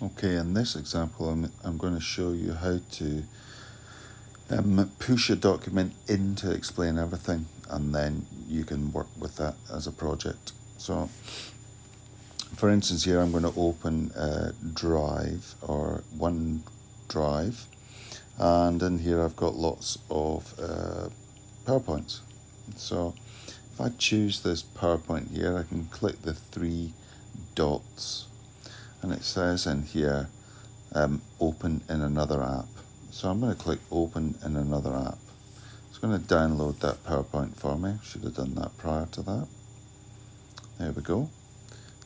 Okay, in this example, I'm going to show you how to push a document into Explain Everything, and then you can work with that as a project. So, for instance, here I'm going to open Drive or OneDrive, and in here I've got lots of PowerPoints. So, if I choose this PowerPoint here, I can click the three dots, and it says in here, open in another app. So I'm going to click open in another app. It's going to download that PowerPoint for me. Should have done that prior to that. There we go.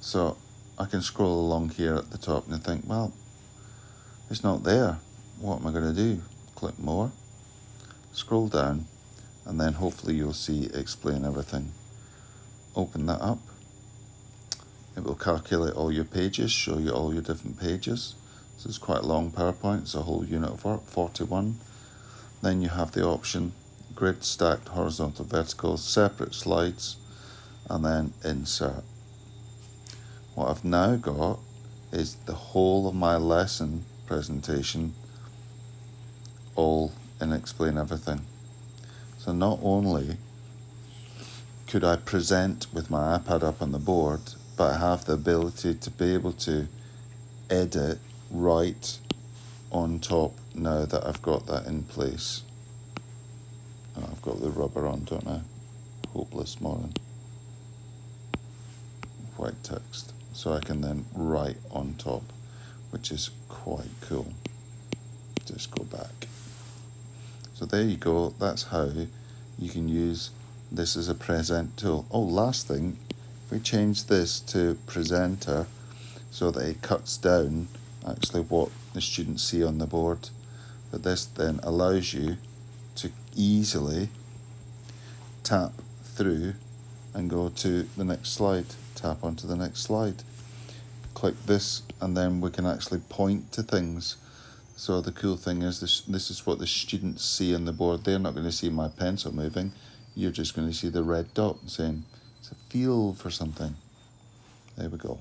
So I can scroll along here at the top and think, well, it's not there. What am I going to do? Click more, scroll down, and then hopefully you'll see Explain Everything. Open that up. It will calculate all your pages, show you all your different pages. So it's quite a long PowerPoint, it's a whole unit of work, 41. Then you have the option, grid, stacked, horizontal, vertical, separate slides, and then insert. What I've now got is the whole of my lesson presentation all in Explain Everything. So not only could I present with my iPad up on the board, but I have the ability to be able to edit right on top now that I've got that in place. And I've got the rubber on, don't I? Hopeless morning. White text. So I can then write on top, which is quite cool. Just go back. So there you go. That's how you can use this as a present tool. Oh, last thing, if we change this to presenter so that it cuts down actually what the students see on the board, but this then allows you to easily tap through and go to the next slide, tap onto the next slide, click this, and then we can actually point to things. So the cool thing is this is what the students see on the board. They're not going to see my pencil moving. You're just going to see the red dot saying it's a feel for something. There we go.